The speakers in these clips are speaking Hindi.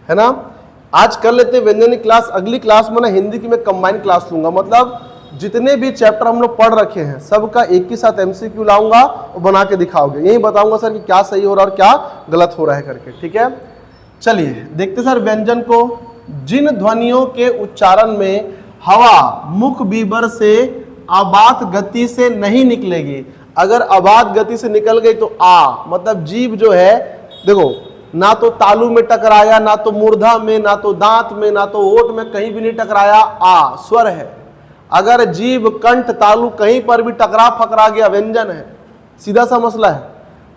है ना। आज कर लेते हैं व्यंजन की क्लास, अगली क्लास में ना हिंदी की मैं कंबाइन क्लास लूंगा, मतलब जितने भी चैप्टर हम लोग पढ़ रखे हैं सबका एक ही साथ एमसीक्यू लाऊंगा और बना के दिखाओगे, यही बताऊंगा सर कि क्या सही हो रहा है और क्या गलत हो रहा है करके, ठीक है। चलिए देखते सर व्यंजन को। जिन ध्वनियों के उच्चारण में हवा मुख बीबर से अबात गति से नहीं निकलेगी, अगर अबात गति से निकल गई तो आ, मतलब जीभ जो है देखो ना तो तालू में टकराया, ना तो मूर्धा में, ना तो दांत में, ना तो ओठ में, कहीं भी नहीं टकराया, आ स्वर है। अगर जीभ कंठ तालू कहीं पर भी टकरा फकरा गया व्यंजन है, सीधा सा मसला है,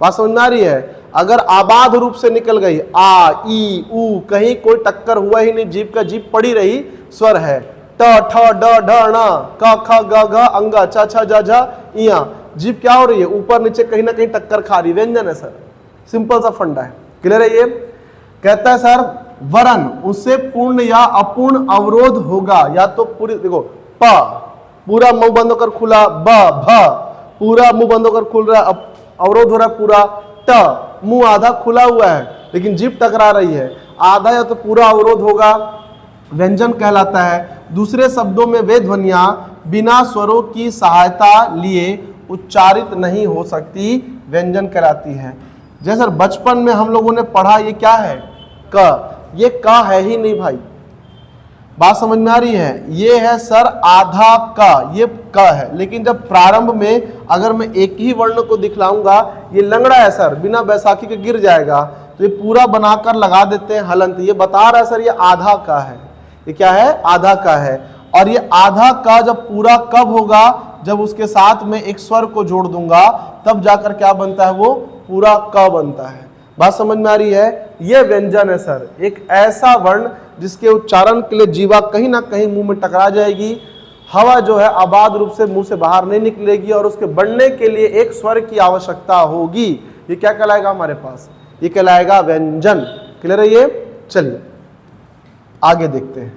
बात समझ में आ रही है। अगर आबाद रूप से निकल गई आ ई ऊ, कहीं कोई टक्कर हुआ ही नहीं, जीभ का जीभ पड़ी रही, स्वर है। ट ठ ड ढ ण क ख ग घ अंग च छ ज झ इया, जीभ क्या हो रही है, ऊपर नीचे कहीं ना कहीं टक्कर खा रही, व्यंजन है सर, सिंपल सा फंडा है, क्लियर है। ये कहता है सर वरन उससे पूर्ण या अपूर्ण अवरोध होगा, या तो पूरी देखो प पूरा मुंह बंद होकर खुला, ब भ पूरा मुंह बंद होकर खुल रहा है, अवरोध हो रहा है पूरा, ट मुंह आधा खुला हुआ है लेकिन जीभ टकरा रही है, आधा या तो पूरा अवरोध होगा, व्यंजन कहलाता है। दूसरे शब्दों में वे ध्वनियां बिना स्वरों की सहायता लिए उच्चारित नहीं हो सकती, व्यंजन कहलाती है। जैसे सर बचपन में हम लोगों ने पढ़ा, ये क्या है क, ये क है ही नहीं भाई, बात समझ में आ रही है। ये है सर आधा क, ये क है, लेकिन जब प्रारंभ में अगर मैं एक ही वर्ण को दिखलाऊंगा, ये लंगड़ा है सर, बिना बैसाखी के गिर जाएगा, तो ये पूरा बनाकर लगा देते हैं हलंत, ये बता रहा है सर ये आधा का है, ये क्या है आधा का है। और ये आधा का जब पूरा कब होगा, जब उसके साथ में एक स्वर को जोड़ दूंगा, तब जाकर क्या बनता है, वो पूरा क बनता है, बात समझ में आ रही है। ये व्यंजन है सर, एक ऐसा वर्ण जिसके उच्चारण के लिए जीवा कहीं ना कहीं मुंह में टकरा जाएगी, हवा जो है अबाध रूप से मुंह से बाहर नहीं निकलेगी और उसके बनने के लिए एक स्वर की आवश्यकता होगी, ये क्या कहलाएगा हमारे पास, ये कहलाएगा व्यंजन, क्लियर है ये। चलिए आगे देखते हैं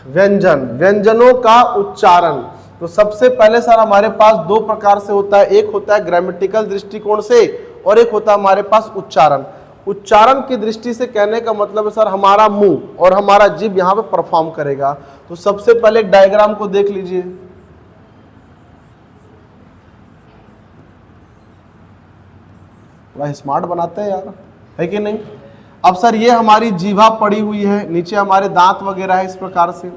व्यंजन, व्यंजनों का उच्चारण। तो सबसे पहले सर हमारे पास दो प्रकार से होता है, एक होता है ग्रामेटिकल दृष्टिकोण से और एक होता है हमारे पास उच्चारण। उच्चारण की दृष्टि से कहने का मतलब है सर हमारा मुंह और हमारा जीभ यहाँ पे परफॉर्म करेगा। तो सबसे पहले एक डायग्राम को देख लीजिए, वह स्मार्ट बनाते हैं यार, है कि नहीं। अब सर ये हमारी जीभा पड़ी हुई है, नीचे हमारे दांत वगैरह है इस प्रकार से,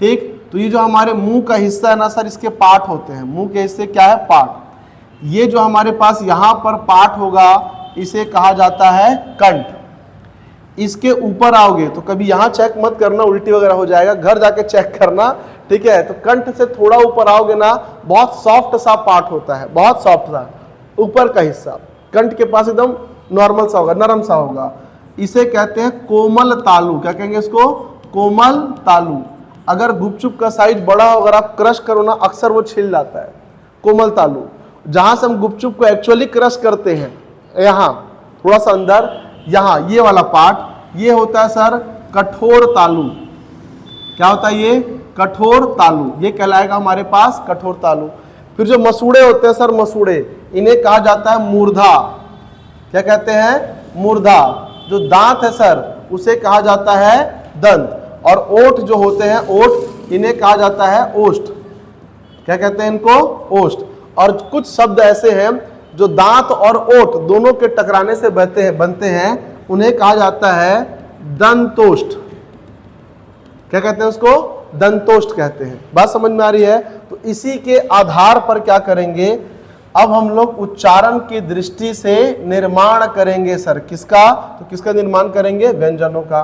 ठीक। तो ये जो हमारे मुंह का हिस्सा है ना सर, इसके पार्ट होते हैं, मुंह के हिस्से क्या है, पार्ट। ये जो हमारे पास यहाँ पर पार्ट होगा इसे कहा जाता है कंठ। इसके ऊपर आओगे तो कभी यहाँ चेक मत करना, उल्टी वगैरह हो जाएगा, घर जाके चेक करना, ठीक है। तो कंठ से थोड़ा ऊपर आओगे ना, बहुत सॉफ्ट सा पार्ट होता है, बहुत सॉफ्ट सा ऊपर का हिस्सा, कंठ के पास एकदम नॉर्मल सा होगा, नरम सा होगा, इसे कहते हैं कोमल तालु। क्या कहेंगे इसको, कोमल तालु। अगर गुपचुप का साइज बड़ा हो, अगर आप क्रश करो ना, अक्सर वो छिल जाता है, कोमल तालु। जहां से हम गुपचुप को एक्चुअली क्रश करते हैं, यहाँ थोड़ा सा अंदर, यहाँ ये वाला पार्ट, ये होता है सर कठोर तालु। क्या होता है ये, कठोर तालु, ये कहलाएगा हमारे पास कठोर तालु। फिर जो मसूड़े होते हैं सर, मसूड़े, इन्हें कहा जाता है मूर्धा। क्या कहते हैं, मूर्धा। जो दांत है सर उसे कहा जाता है दंत, और ओठ जो होते हैं ओठ, इन्हें कहा जाता है ओष्ठ। क्या कहते हैं इनको, ओष्ठ। और कुछ शब्द ऐसे हैं जो दांत और ओठ दोनों के टकराने से बनते हैं, उन्हें कहा जाता है दंतोष्ठ। क्या कहते हैं उसको, दंतोष्ठ कहते हैं, बात समझ में आ रही है। तो इसी के आधार पर क्या करेंगे, अब हम लोग उच्चारण की दृष्टि से निर्माण करेंगे सर, किसका, तो किसका निर्माण करेंगे, व्यंजनों का।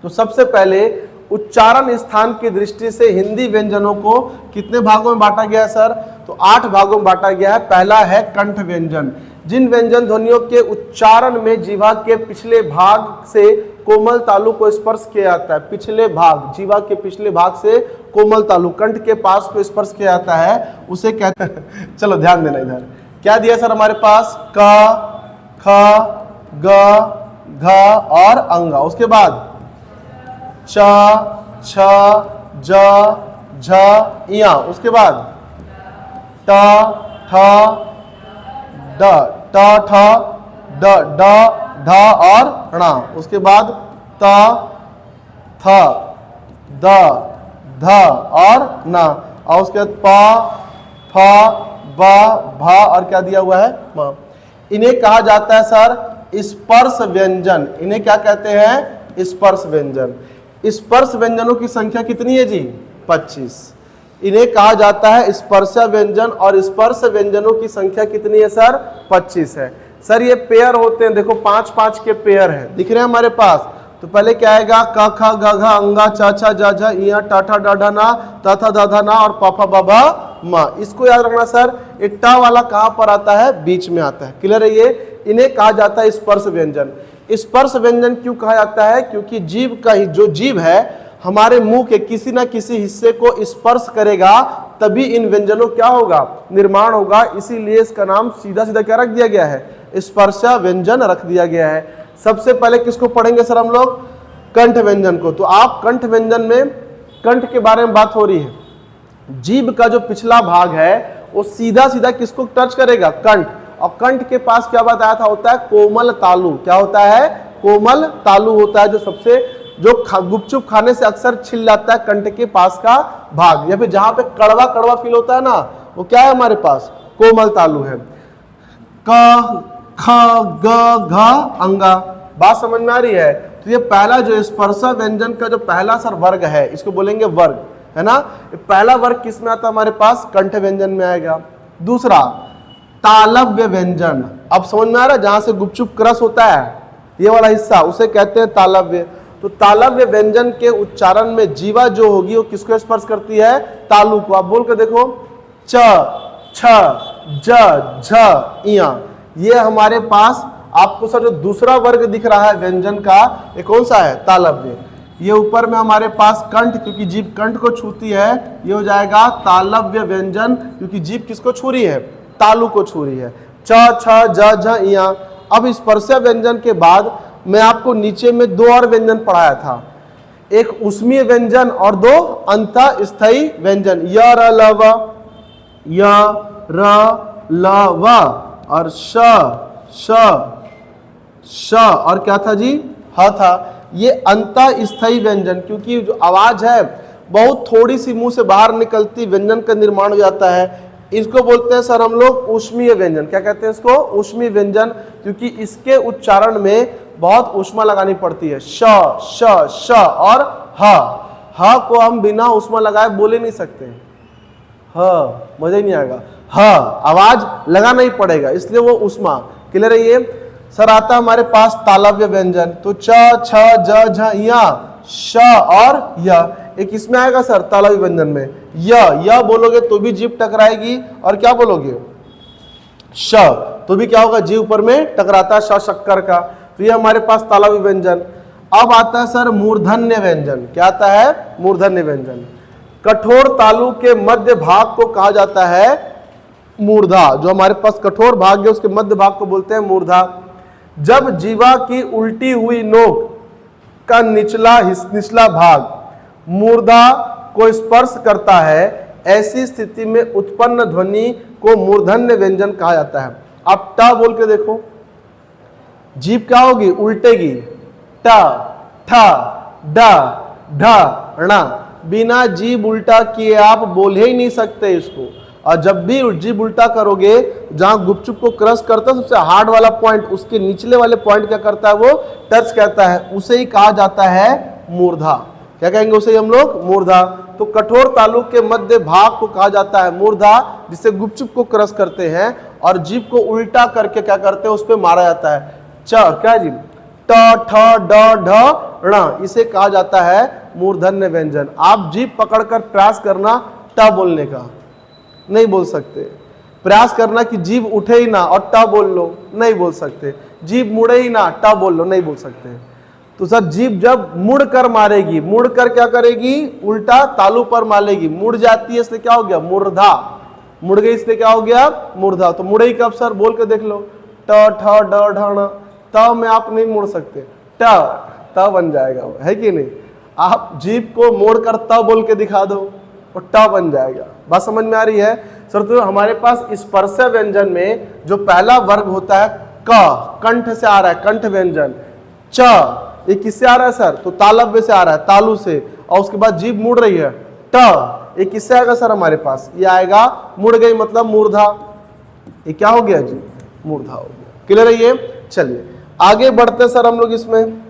तो सबसे पहले उच्चारण स्थान की दृष्टि से हिंदी व्यंजनों को कितने भागों में बांटा गया है सर, तो 8 भागों में बांटा गया है। पहला है कंठ व्यंजन, जिन व्यंजन ध्वनियों के उच्चारण में जीवा के पिछले भाग से कोमल तालु को स्पर्श किया जाता है, पिछले भाग, जीवा के पिछले भाग से कोमल तालु कंठ के पास को स्पर्श किया जाता है, उसे कहते हैं चलो ध्यान देना, इधर क्या दिया सर हमारे पास, क ख ग घ और अंगा, उसके बाद च छ ज झ इया, उसके बाद ट ठ ड ट ठ ड ड ढ और ण, उसके बाद त थ द ध और न, और उसके बाद प फ ब भ और क्या दिया हुआ है म। इन्हें कहा जाता है सर स्पर्श व्यंजन। इन्हें क्या कहते हैं? स्पर्श व्यंजन। स्पर्श व्यंजनों की संख्या कितनी है जी? 25। इन्हें कहा जाता है स्पर्श व्यंजन, और स्पर्श व्यंजनों की संख्या कितनी है सर? 25 है। सर ये पेयर होते हैं, देखो 5-5 के पेयर है, दिख रहे हैं हमारे पास। तो पहले क्या आएगा? क ख ग घ अंगा च छ ज झ इया ट ठ ड ढ न त थ द ध न और प फ ब भ म। इसको याद रखना सर, ये ट वाला कहां पर आता है? बीच में आता है। क्लियर है ये? इन्हें कहा जाता है स्पर्श व्यंजन। स्पर्श व्यंजन क्यों कहा जाता है? क्योंकि जीव का ही जो जीव है हमारे मुंह के किसी ना किसी हिस्से को स्पर्श करेगा, तभी इन व्यंजनों क्या होगा? निर्माण होगा। इसीलिए इसका नाम सीधा सीधा क्या रख दिया गया है? स्पर्श व्यंजन रख दिया गया है। सबसे पहले किसको पढ़ेंगे सर हम लोग? कंठ व्यंजन को। तो आप कंठ व्यंजन में कंठ के बारे में बात हो रही है। जीभ का जो पिछला भाग है वो सीधा सीधा किसको टच करेगा? कंठ। और कंठ के पास क्या बताया था? होता है कोमल तालु। क्या होता है? कोमल तालु होता है, जो सबसे जो गुपचुप खाने से अक्सर छिल जाता है कंठ के पास का भाग, या फिर जहां पे कड़वा कड़वा फील होता है ना, वो क्या है हमारे पास? कोमल तालु है। क ख ग घ अंगा। बात समझ में आ रही है? तो ये पहला जो स्पर्श व्यंजन का जो पहला सर वर्ग है, इसको बोलेंगे वर्ग, है ना। पहला वर्ग किस में आता है हमारे पास? कंठ व्यंजन में आएगा। दूसरा तालव्य व्यंजन। अब समझ में आ रहा है? जहां से गुपचुप क्रस होता है ये वाला हिस्सा, उसे कहते हैं तालव्य। तो तालव्य व्यंजन के उच्चारण में जीवा जो होगी वो किसको स्पर्श करती है? तालु को। आप बोल के देखो, च छ ज झ इया। ये हमारे पास आपको सर जो दूसरा वर्ग दिख रहा है व्यंजन का, ये कौन सा है? तालव्य। ये ऊपर में हमारे पास कंठ, क्योंकि जीभ कंठ को छूती है, ये हो जाएगा तालव्य व्यंजन, क्योंकि जीभ किसको छू रही है? तालु को छू रही है। च छ ज झ इया। अब स्पर्श व्यंजन के बाद मैं आपको नीचे में दो और व्यंजन पढ़ाया था, एक ऊष्मीय व्यंजन और दो अंतःस्थायी व्यंजन, य र ल व, य र ल व और श श श और क्या था जी? ह था। ये अंतःस्थायी व्यंजन, क्योंकि जो आवाज है बहुत थोड़ी सी मुंह से बाहर निकलती, व्यंजन का निर्माण हो जाता है। इसको बोलते हैं सर हम लोग ऊष्मीय व्यंजन। क्या कहते हैं इसको? ऊष्मीय व्यंजन, क्योंकि इसके उच्चारण में बहुत ऊष्मा लगानी पड़ती है। श श श और ह। ह को हम बिना ऊष्मा लगाए बोले नहीं सकते। ह मजा ही नहीं आएगा। ह आवाज लगाना ही पड़ेगा, इसलिए वो ऊष्मा। क्लियर है ये? सर आता हमारे पास तालव्य व्यंजन। तो च छ ज झ या श और य, एक इसमें आएगा सर तालव्य व्यंजन में। य बोलोगे तो भी जीभ टकराएगी, और क्या बोलोगे? श तो भी क्या होगा? जीभ ऊपर में टकराता है, श शक्कर का। तो ये हमारे पास तालव्य व्यंजन। अब आता है सर मूर्धन्य व्यंजन। क्या आता है? मूर्धन्य व्यंजन। कठोर तालु के मध्य भाग को कहा जाता है मूर्धा। जो हमारे पास कठोर भाग है उसके मध्य भाग को बोलते हैं मूर्धा। जब जीवा की उल्टी हुई नोक का निचला भाग मूर्धा को स्पर्श करता है, ऐसी स्थिति में उत्पन्न ध्वनि को मूर्धन्य व्यंजन कहा जाता है। आप ट बोल के देखो, जीभ क्या होगी? उल्टेगी। ट ठ ड ढ ण। बिना जीभ उल्टा किए आप बोल ही नहीं सकते इसको। और जब भी जीभ उल्टा करोगे, जहां गुपचुप को क्रश करता है सबसे हार्ड वाला पॉइंट, उसके निचले वाले पॉइंट क्या करता है? वो टच करता है, उसे ही कहा जाता है मूर्धा। क्या कहेंगे उसे हम लोग? मूर्धा। तो कठोर तालु के मध्य भाग को कहा जाता है मूर्धा, जिससे गुपचुप को क्रश करते हैं और जीभ को उल्टा करके क्या करते हैं? उस पर मारा जाता है। च क्या जीभ? ट ठ ड ढ ण, इसे कहा जाता है मूर्धन्य व्यंजन। आप जीभ पकड़कर प्रयास करना ट बोलने का, नहीं बोल सकते। प्रयास करना कि जीभ उठे ही ना और ट बोल लो, नहीं बोल सकते। जीभ मुड़े ही ना, ट बोल लो, नहीं बोल सकते। तो सर जीभ जब मुड़ कर मारेगी, मुड़ कर क्या करेगी? उल्टा तालु पर मारेगी। मुड़ जाती है इसलिए क्या हो गया? मूर्धा। मुड़ गई इसलिए क्या हो गया? मूर्धा। तो मुड़ेगी कब सर? बोल के देख लो, ट ठ ड ढ ण। त में आप नहीं मुड़ सकते, ट बन जाएगा वो, है कि नहीं? आप जीभ को मोड़कर त बोल के दिखा दो, और ट बन जाएगा। बात समझ में आ रही है सर? तो हमारे पास स्पर्श व्यंजन में जो पहला वर्ग होता है क कंठ से आ रहा है, कंठ व्यंजन। च ये किससे आ रहा है सर? तो तालव्य से आ रहा है, तालु से, और उसके बाद जीभ मुड़ रही है। ट ये किससे आएगा सर हमारे पास? ये आएगा, मुड़ गई मतलब मूर्धा। ये क्या हो गया जी? मूर्धा हो गया। क्लियर है ये? चलिए आगे बढ़ते हैं सर हम लोग इसमें।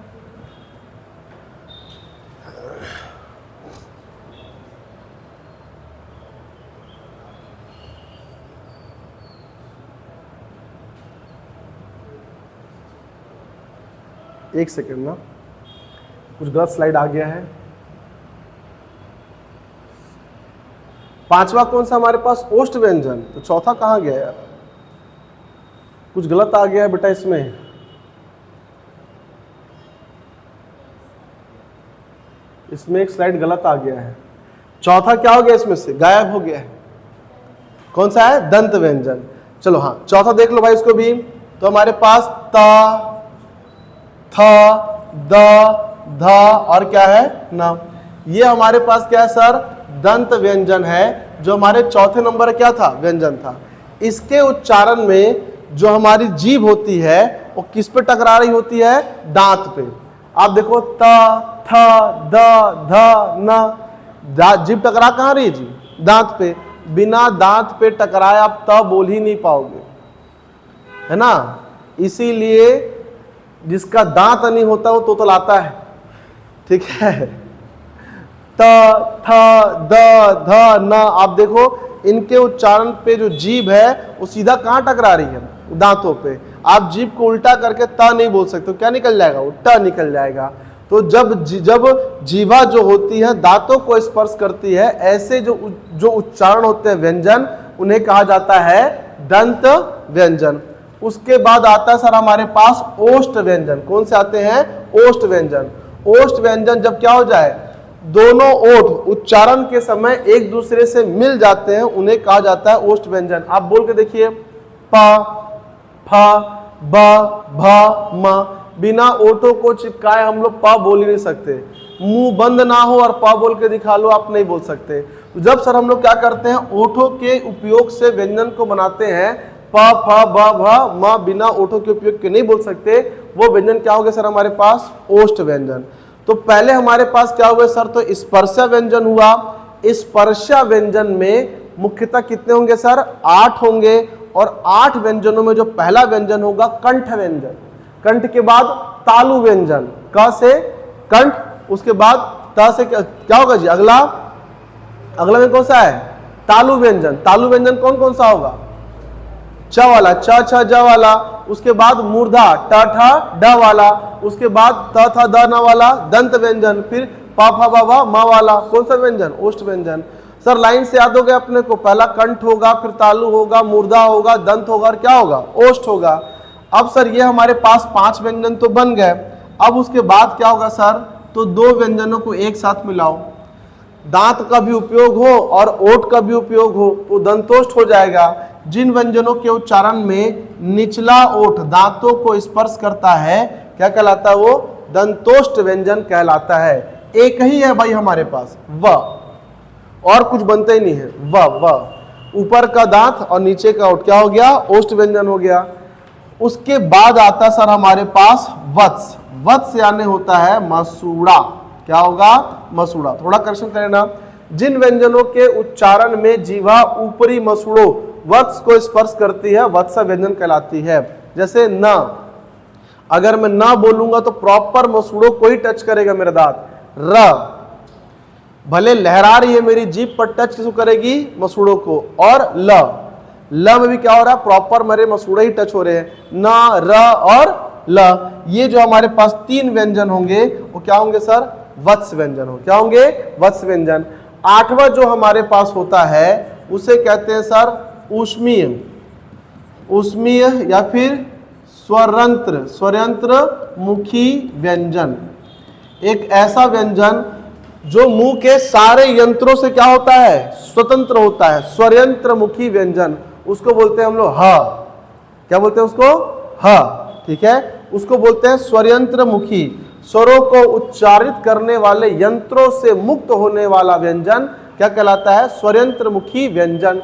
एक सेकेंड ना, कुछ गलत स्लाइड आ गया है। पांचवा कौन सा हमारे पास? ओष्ठ व्यंजन। तो चौथा कहां गया यार? कुछ गलत आ गया है बेटा इसमें। इसमें एक स्लाइड गलत आ गया है। चौथा क्या हो गया? इसमें से गायब हो गया है। कौन सा है? दंत व्यंजन। चलो हाँ, चौथा देख लो भाई इसको भी। तो हमारे पास त, थ, द, ध और क्या है? न। ये हमारे पास क्या है सर? दंत व्यंजन है, जो हमारे चौथे नंबर क्या था? व्यंजन था। इसके उच्चारण में जो हमारी जीभ होती है वो किस पे टकरा रही होती है? दांत पे। आप देखो त, थ, द, ध, न, जीभ टकरा कहां रही है जी? दांत पे। बिना दांत पे टकराए आप त बोल ही नहीं पाओगे, है ना। इसीलिए जिसका दांत नहीं होता वो तोतलाता है, ठीक है। त, थ, द, ध, न, आप देखो इनके उच्चारण पे जो जीभ है वो सीधा कहां टकरा रही है? दांतों पे। आप जीभ को उल्टा करके त नहीं बोल सकते, क्या निकल जाएगा? वो ट निकल जाएगा। तो जब जीवा जो होती है दांतों को स्पर्श करती है, ऐसे जो उच्चारण होते हैं व्यंजन, उन्हें कहा जाता है दंत व्यंजन। उसके बाद आता है सर हमारे पास ओष्ठ व्यंजन। कौन से आते हैं? ओष्ठ व्यंजन। ओष्ठ व्यंजन जब क्या हो जाए? दोनों ओठ उच्चारण के समय एक दूसरे से मिल जाते हैं, उन्हें कहा जाता है ओष्ठ व्यंजन। आप बोल के देखिए, प, फ, ब, भ, म। बिना ओठों को चिपकाए हम लोग प बोल ही नहीं सकते। मुंह बंद ना हो और प बोल के दिखा लो, आप नहीं बोल सकते। तो जब सर हम लोग क्या करते हैं? ओठों के उपयोग से व्यंजन को बनाते हैं। प, फ, ब, भ, म बिना ओठों के उपयोग के नहीं बोल सकते। वो व्यंजन क्या हो गया सर हमारे पास? ओष्ठ व्यंजन। तो पहले हमारे पास क्या हुआ सर? तो स्पर्श व्यंजन हुआ। स्पर्श व्यंजन में मुख्यतः कितने होंगे सर? 8 होंगे। और 8 व्यंजनों में जो पहला व्यंजन होगा कंठ व्यंजन। कंठ के बाद तालु व्यंजन, क से कंठ, उसके बाद त से क्या होगा जी? अगला में कौन सा है? तालु व्यंजन। तालु व्यंजन कौन कौन सा होगा? च वाला, च, छ, ज वाला। उसके बाद मूर्धा, ट, ठ, ड वाला। उसके बाद त, थ, द, न वाला दंत व्यंजन। फिर प, फ, ब, भ, म वाला कौन सा व्यंजन? ओष्ठ व्यंजन। सर लाइन से याद हो गया अपने को? पहला कंठ होगा, फिर तालु होगा, मूर्धा होगा, दंत होगा और क्या होगा? ओष्ठ होगा। अब सर ये हमारे पास 5 व्यंजन तो बन गए। अब उसके बाद क्या होगा सर? तो 2 व्यंजनों को एक साथ मिलाओ, दांत का भी उपयोग हो और ओठ का भी उपयोग हो तो दंतोष्ठ हो जाएगा। जिन व्यंजनों के उच्चारण में निचला ओठ दांतों को स्पर्श करता है क्या कहलाता है? वो दंतोष्ठ व्यंजन कहलाता है। एक ही है भाई हमारे पास, व, और कुछ बनता ही नहीं है। व, ऊपर का दांत और नीचे का ओठ क्या हो गया? ओष्ठ व्यंजन हो गया। उसके बाद आता सर हमारे पास वत्स। वत्स यानी होता है मसूड़ा। क्या होगा? मसूड़ा। थोड़ा करेक्शन करना। जिन व्यंजनों के उच्चारण में जीवा ऊपरी मसूड़ों वत्स को स्पर्श करती है, वत्स व्यंजन कहलाती है। जैसे न, अगर मैं न बोलूंगा तो प्रॉपर मसूड़ों को ही टच करेगा मेरा दांत। र, भले लहरा रही है मेरी जीभ पर टच किसको करेगी? मसूड़ों को। और ल में भी क्या हो रहा है? प्रॉपर मेरे मसूड़े ही टच हो रहे हैं। न, र और ल, ये जो हमारे पास 3 व्यंजन होंगे वो क्या होंगे सर? वत्स व्यंजन हो। क्या होंगे? वत्स व्यंजन। 8वां जो हमारे पास होता है उसे कहते हैं सर ऊष्मीय। ऊष्मीय या फिर स्वरयंत्र मुखी व्यंजन। एक ऐसा व्यंजन जो मुंह के सारे यंत्रों से क्या होता है? स्वतंत्र होता है। स्वरयंत्र मुखी व्यंजन, उसको बोलते हैं हम लोग ह। क्या बोलते हैं उसको? ह, ठीक है। उसको बोलते हैं स्वरयंत्र मुखी। स्वरों को उच्चारित करने वाले यंत्रों से मुक्त होने वाला व्यंजन क्या कहलाता है? स्वरयंत्र मुखी व्यंजन।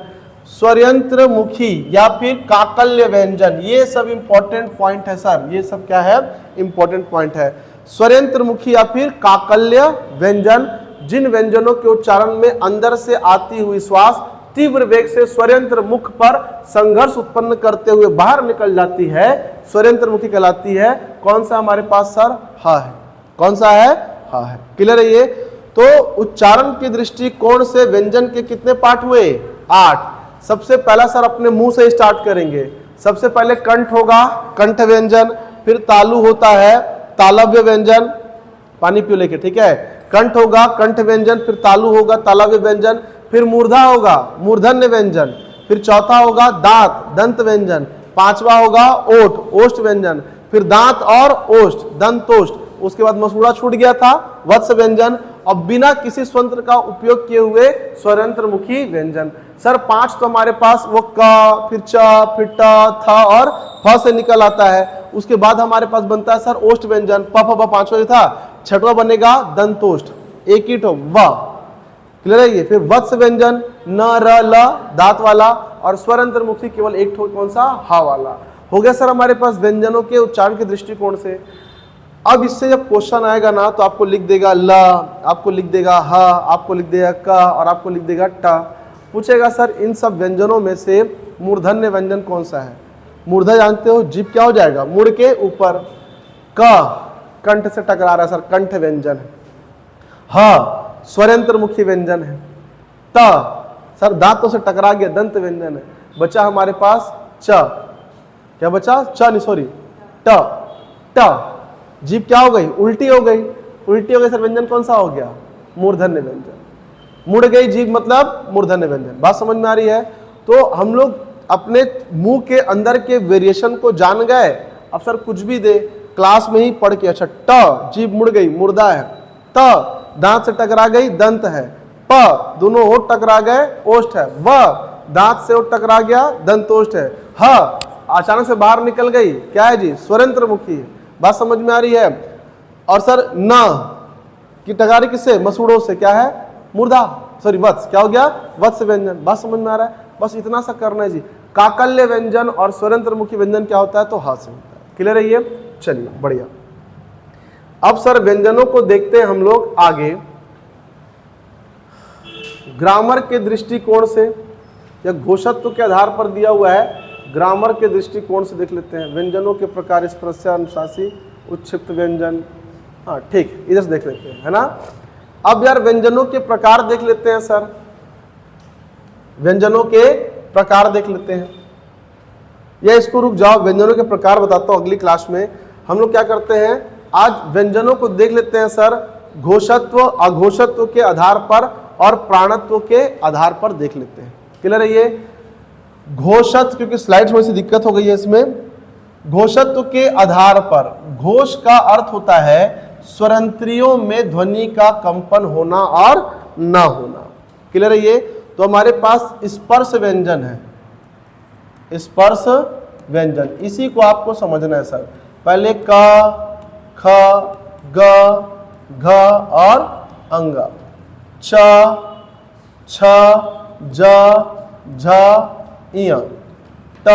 स्वरयंत्र मुखी या फिर काकल्य व्यंजन, ये सब इंपॉर्टेंट पॉइंट है सर, ये सब क्या है, इंपॉर्टेंट पॉइंट है। स्वरयंत्र मुखी या फिर काकल्य व्यंजन, जिन व्यंजनों के उच्चारण में अंदर से आती हुई श्वास तीव्र वेग से स्वरयंत्र मुख पर संघर्ष उत्पन्न करते हुए बाहर निकल जाती है, स्वरयंत्र मुखी कहलाती है। कौन सा हमारे पास सर, हा है। कौन सा है, हा है। क्लियर है ये। तो उच्चारण के दृष्टिकोण से व्यंजन के कितने पार्ट हुए, 8। सबसे पहला सर अपने मुंह से स्टार्ट करेंगे। सबसे पहले कंठ होगा, कंठ व्यंजन, फिर तालु होता है, तालव्य व्यंजन, पानी पियो लेके, ठीक है। कंठ होगा, कंठ व्यंजन, फिर तालु होगा, तालव्य व्यंजन, फिर मूर्धा होगा, मूर्धन्य व्यंजन, फिर चौथा होगा दांत, दंत व्यंजन, पांचवा होगा ओठ, ओष्ठ व्यंजन, फिर दांत और ओष्ठ, दंतोष्ठ, उसके बाद मसूड़ा छूट गया था, वत्स व्यंजन, और बिना किसी स्वंत्र का उपयोग किए हुए स्वरयंत्र मुखी व्यंजन। सर 5 तो हमारे पास वो क, फिर च, फिर ट, थ और फ से निकल आता है। उसके बाद हमारे पास बनता है सर ओष्ठ व्यंजन, प फ ब 5वां जो था, 6वां बनेगा दंतोष्ठ, एक ही ठो व। क्लियर है ये। फिर वत्स व्यंजन, न, र, ल दांत वाला, और स्वरयंत्र मुखी केवल एक ठो, कौन सा, हा वाला। हो गया सर हमारे पास व्यंजनों के उच्चारण के दृष्टिकोण से। अब इससे जब क्वेश्चन आएगा ना तो आपको लिख देगा ल, आपको लिख देगा ह, आपको लिख देगा क और आपको लिख देगा ट। पूछेगा सर इन सब व्यंजनों में से मूर्धन्य व्यंजन कौन सा है। मूर्धा जानते हो, जीभ क्या हो जाएगा, मुड़ के ऊपर। क कंठ से टकरा रहा है सर, कंठ व्यंजन है। ह स्वरयंत्र मुखी व्यंजन है। त सर दांतों से टकरा गया, दंत व्यंजन है। बचा हमारे पास च, क्या बचा, च नहीं सॉरी, ट। ट जीभ क्या हो गई, उल्टी हो गई, उल्टी हो गई सर, व्यंजन कौन सा हो गया, मूर्धन्य व्यंजन। मुड़ गई जीभ मतलब मूर्धन्य व्यंजन। बात समझ में आ रही है। तो हम लोग अपने मुंह के अंदर के वेरिएशन को जान गए। अब सर कुछ भी दे क्लास में ही पढ़ के, अच्छा ट जीभ मुड़ गई, मुर्दा है। त दांत से टकरा गई, दंत है। प दोनों होठ टकरा गए, ओष्ठ है। व दांत से होठ टकरा गया, दंतोष्ठ है। ह अचानक से बाहर निकल गई, क्या है जी, स्वरयंत्र मुखी है। बात समझ में आ रही है। और सर न की टकरारी किससे, मसूड़ों से, क्या है, मूर्धा, सॉरी वत्स, क्या हो गया, वत्स व्यंजन। बात समझ में आ रहा है। बस इतना सा करना है जी। काकल्य व्यंजन और स्वरयंत्र मुखी व्यंजन क्या होता है, तो हा से होता है। क्लियर है ये। चलिए बढ़िया। अब सर व्यंजनों को देखते हैं हम लोग आगे ग्रामर के दृष्टिकोण से, या घोषत्व के आधार पर दिया हुआ है, ग्रामर के दृष्टिकोण से देख लेते हैं। व्यंजनों के प्रकार, स्पर्श, अनुशासी, उत्क्षिप्त व्यंजन, हाँ ठीक, इधर से देख लेते हैं, है ना। अब यार व्यंजनों के प्रकार देख लेते हैं सर, व्यंजनों के प्रकार देख लेते हैं। या इसको रुक जाओ, व्यंजनों के प्रकार बताता हूं अगली क्लास में। हम लोग क्या करते हैं, आज व्यंजनों को देख लेते हैं सर घोषत्व, अघोषत्व के आधार पर और प्राणत्व के आधार पर देख लेते हैं। क्लियर है ये। घोषत्व, क्योंकि स्लाइड्स में से दिक्कत हो गई है इसमें। घोषत्व के आधार पर, घोष का अर्थ होता है स्वरंत्रियों में ध्वनि का कंपन होना और न होना। क्लियर है ये। तो हमारे पास स्पर्श व्यंजन है, स्पर्श व्यंजन, इसी को आपको समझना है सर। पहले क, ख, ग, घ और अंग, च, छ, ज, झ, इय, ट,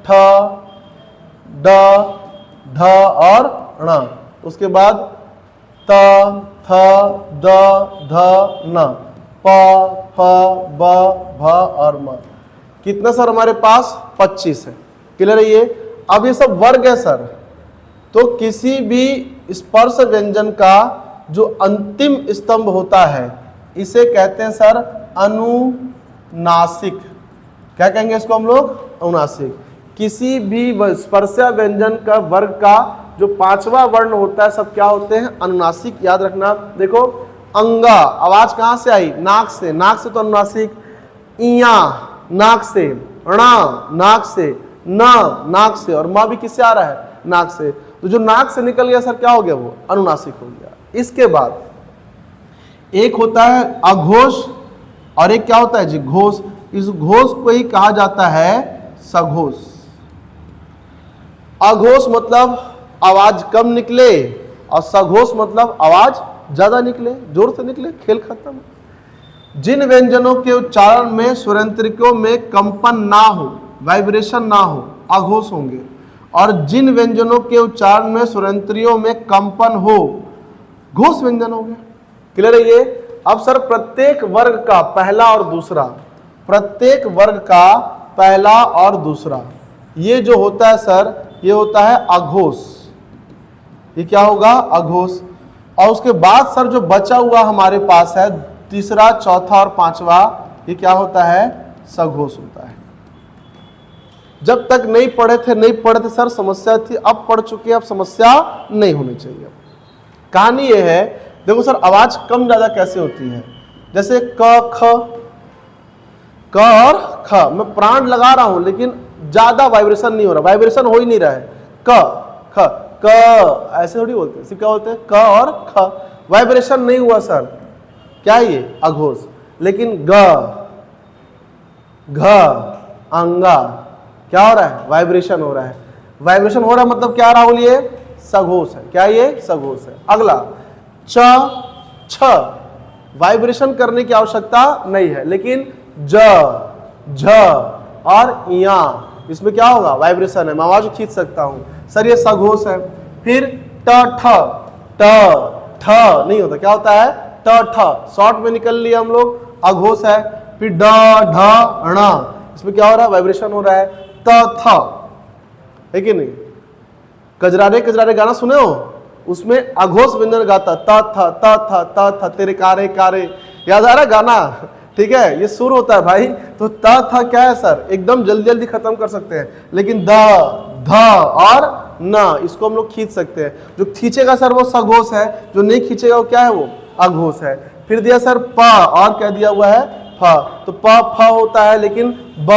ठ, ड, ढ और ण। उसके बाद त, थ, द, ध, न, प, फ, ब, भ और म। कितना सर हमारे पास, 25 है। क्लियर है ये। अब ये सब वर्ग है सर। तो किसी भी स्पर्श व्यंजन का जो अंतिम स्तंभ होता है इसे कहते हैं सर अनुनासिक। क्या कहेंगे इसको हम लोग, अनुनासिक। किसी भी स्पर्श व्यंजन का वर्ग का जो 5वां वर्ण होता है सब क्या होते हैं, अनुनासिक। याद रखना। देखो अंगा, आवाज कहां से आई, नाक से, नाक से तो अनुनासिक। इया नाक से, णा नाक से, न नाक से, और मां भी किससे आ रहा है, नाक से। तो जो नाक से निकल गया सर क्या हो गया, वो अनुनासिक हो गया। इसके बाद एक होता है अघोष और एक क्या होता है जी, घोष। इस घोष को ही कहा जाता है सघोष। अघोष मतलब आवाज कम निकले और सघोष मतलब आवाज ज्यादा निकले, जोर से निकले, खेल खत्म। जिन व्यंजनों के उच्चारण में स्वरंत्रिकों में कंपन ना हो, वाइब्रेशन ना हो, अघोष होंगे। और जिन व्यंजनों के उच्चारण में स्वरंत्रियों में कंपन हो, घोष व्यंजन होंगे। क्लियर है ये? अब सर प्रत्येक वर्ग का पहला और दूसरा, प्रत्येक वर्ग का पहला और दूसरा, ये जो होता है सर, ये होता है अघोष। ये क्या होगा? अघोष। और उसके बाद सर जो बचा हुआ हमारे पास है तीसरा, चौथा और पांचवा, ये क्या होता है? सघोष होता है। जब तक नहीं पढ़े थे सर समस्या थी, अब पढ़ चुके हैं, अब समस्या नहीं होनी चाहिए। कहानी ये है, देखो सर आवाज कम ज्यादा कैसे होती है, जैसे क ख, क और ख, मैं प्राण लगा रहा हूं लेकिन ज्यादा वाइब्रेशन नहीं हो रहा, वाइब्रेशन हो ही नहीं रहा है। क ख, क ऐसे थोड़ी बोलते हैं, क्या बोलते हैं? क और ख, वाइब्रेशन नहीं हुआ सर, क्या है ये? अघोष। लेकिन ग, घ, अंगा, क्या हो रहा है? वाइब्रेशन हो रहा है। वाइब्रेशन हो रहा है मतलब क्या राहुल? ये सघोष है। क्या ये? सघोष है। अगला च, छ, वाइब्रेशन करने की आवश्यकता नहीं है, लेकिन ज, झ और या, इसमें क्या होगा? वाइब्रेशन है, मैं आवाज खींच सकता हूं सर, ये सघोष है। फिर ट, ठ, ट, ठ नहीं होता, क्या होता है? ट, ठ, शॉर्ट में निकल लिया हम लोग, अघोष है। फिर ड, ढ, ण, इसमें क्या हो रहा है? वाइब्रेशन हो रहा है। त, थ, है कि नहीं? कजरारे कजरारे गाना सुने हो, उसमें अघोष व्यंजन गाता, त थ त थ त थ, तेरे कारे कारे, याद आ रहा है गाना? ठीक है, ये सुर होता है भाई। तो त थ क्या है सर? एकदम जल्दी जल्दी खत्म कर सकते हैं, लेकिन द, ध और न, इसको हम लोग खींच सकते हैं। जो खींचेगा सर वो सघोष है, जो नहीं खींचेगा वो क्या है? वो अघोष है। फिर दिया सर प, और क्या दिया हुआ है? फ, तो प फ होता है, लेकिन ब,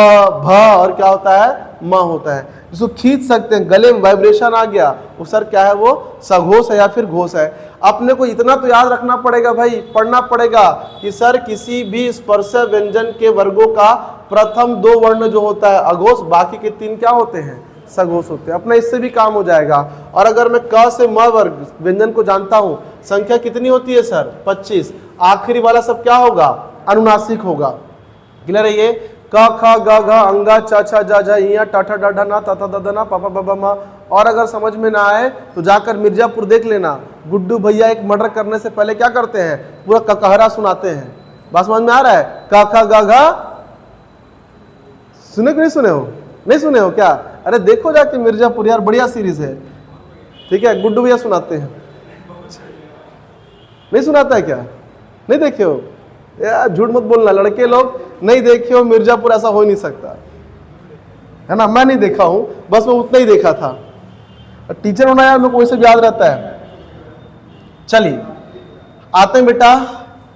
भ और क्या होता है? म होता है। इसको खींच सकते हैं, गले में वाइब्रेशन आ गया, वो सर क्या है? वो सघोष है या फिर घोष है। अपने को इतना तो याद रखना पड़ेगा भाई, पढ़ना पड़ेगा कि सर किसी भी स्पर्श व्यंजन के वर्गों का प्रथम दो वर्ण जो होता है अघोष, बाकी के तीन क्या होते हैं? सघोष होते हैं। अपना इससे भी काम हो जाएगा। और अगर मैं क से म वर्ग व्यंजन को जानता हूं, संख्या कितनी होती है सर? 25। आखिरी वाला सब क्या होगा? अनुनासिक होगा। क्लियर है ये? क ख ग घ अंगा च छ ज झ इया ट ठ ड ढ न त थ द द न प प ब ब म। और अगर समझ में ना आए तो जाकर मिर्जापुर देख लेना, गुड्डू भैया एक मर्डर करने से पहले क्या करते हैं? पूरा ककहरा सुनाते हैं। बात समझ में आ रहा है? क ख ग घ सुने कि नहीं सुने हो? नहीं सुने हो क्या? अरे देखो जाके मिर्जापुर यार, बढ़िया सीरीज है। ठीक है, गुड्डू भैया सुनाते हैं। नहीं सुनाता है क्या? नहीं देखे हो यार? झूठ मत बोलना, लड़के लोग नहीं देखे हो मिर्जापुर, ऐसा हो नहीं सकता है ना। मैं नहीं देखा हूं, बस मैं उतना ही देखा था। टीचर होना यार मेरे को वैसे भी याद रहता है। चलिए आते हैं बेटा,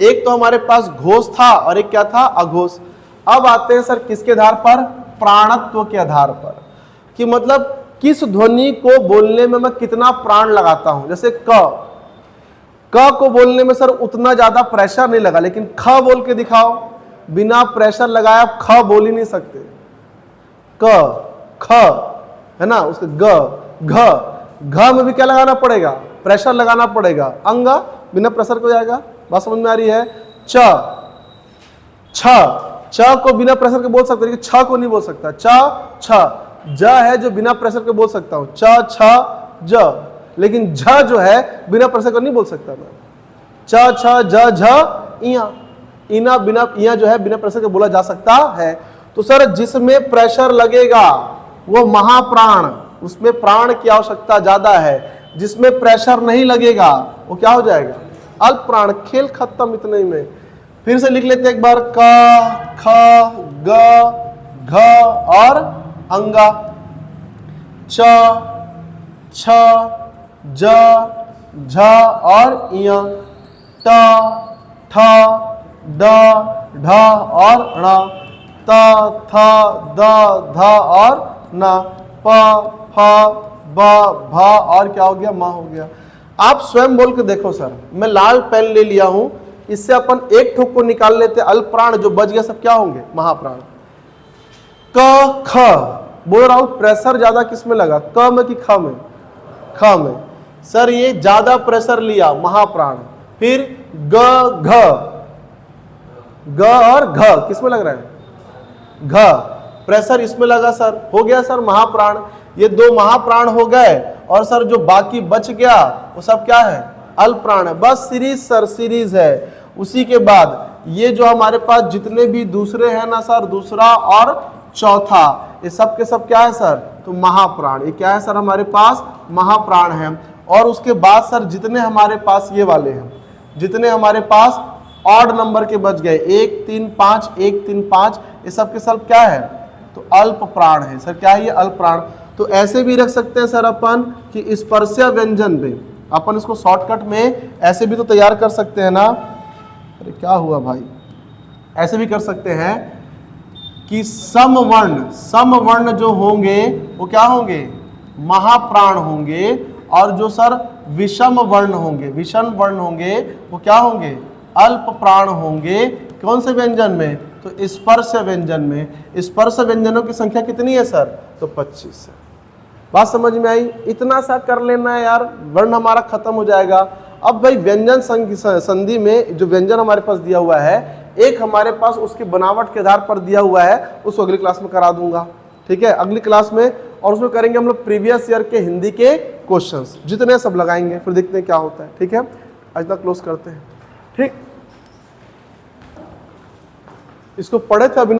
एक तो हमारे पास घोष था और एक क्या था? अघोष। अब आते हैं सर किसके आधार पर? प्राणत्व के आधार पर, कि मतलब किस ध्वनि को बोलने में मैं कितना प्राण लगाता हूं। जैसे क को बोलने में सर उतना ज्यादा प्रेशर नहीं लगा, लेकिन ख बोल के दिखाओ, बिना प्रेशर लगाए आप ख बोल ही नहीं सकते। क, ख है ना, उसके ग, घ, घ में भी क्या लगाना पड़ेगा? प्रेशर लगाना पड़ेगा। अंग बिना प्रेशर को जाएगा। बात समझ में आ रही है? च, छ को बिना प्रेशर के बोल सकते, लेकिन छ को नहीं बोल सकता। च, छ, ज है जो बिना प्रेशर के बोल सकता हूं, च, छ, ज, लेकिन झ जो है बिना प्रेशर को नहीं बोल सकता मैं। च, छ, ज, झ, इया, इना बिना, इया जो है बिना प्रेशर के बोला जा सकता है। तो सर जिसमें प्रेशर लगेगा वो महाप्राण, उसमें प्राण की आवश्यकता ज्यादा है। जिसमें प्रेशर नहीं लगेगा वो क्या हो जाएगा? अल्प प्राण। खेल खत्म इतने में। फिर से लिख लेते एक बार, क, ख, ग, घ और अंगा, च, छ, ज, झ और इया, ट, ठ, ड, ढ और ण, त, थ, द, ध और न, प, फ, ब, भ और क्या हो गया? म हो गया। आप स्वयं बोल के देखो सर, मैं लाल पेन ले लिया हूं, इससे अपन एक ठोक को निकाल लेते, अल्प प्राण जो बच गया सब क्या होंगे? महाप्राण। क, ख बोल रहा हूं, प्रेशर ज्यादा किस में लगा? क में कि ख में? ख में। सर ये ज्यादा प्रेशर लिया, महाप्राण। फिर ग, घ, ग और घ किसमें लग रहा है? घ। प्रेशर इसमें लगा सर, हो गया सर महाप्राण। ये दो महाप्राण हो गए और सर जो बाकी बच गया वो सब क्या है? अल्पप्राण है। बस सीरीज सर, सीरीज है। उसी के बाद ये जो हमारे पास जितने भी दूसरे हैं ना सर, दूसरा और चौथा, ये सब के सब क्या है सर? तो महाप्राण। ये क्या है सर? हमारे पास महाप्राण है। और उसके बाद सर जितने हमारे पास ये वाले हैं, जितने हमारे पास ऑड नंबर के बच गए, 1 3 5 1 3 5, ये सब के सब क्या है? तो अल्प प्राण है सर। क्या है ये? अल्प प्राण। तो ऐसे भी रख सकते हैं सर अपन कि स्पर्शीय व्यंजन में, अपन इसको शॉर्टकट में ऐसे भी तो तैयार कर सकते हैं ना। अरे क्या हुआ भाई? ऐसे भी कर सकते हैं कि समवर्ण जो होंगे वो क्या होंगे? महाप्राण होंगे। और जो सर विषम वर्ण होंगे वो क्या होंगे? अल्प प्राण होंगे। कौन से व्यंजन में? तो स्पर्श व्यंजन में। स्पर्श व्यंजनों की संख्या कितनी है सर? तो 25 है। बात समझ में आई? इतना सा कर लेना है यार, वर्ण हमारा खत्म हो जाएगा। अब भाई व्यंजन संधि में जो व्यंजन हमारे पास दिया हुआ है, एक हमारे पास उसकी बनावट के आधार पर दिया हुआ है, उसको अगली क्लास में करा दूंगा। ठीक है, अगली क्लास में। और उसमें करेंगे हम लोग प्रीवियस ईयर के हिंदी के क्वेश्चंस, जितने सब लगाएंगे, फिर देखते हैं क्या होता है। ठीक है, आज तक क्लोज करते हैं। ठीक, इसको पढ़े थे अभी।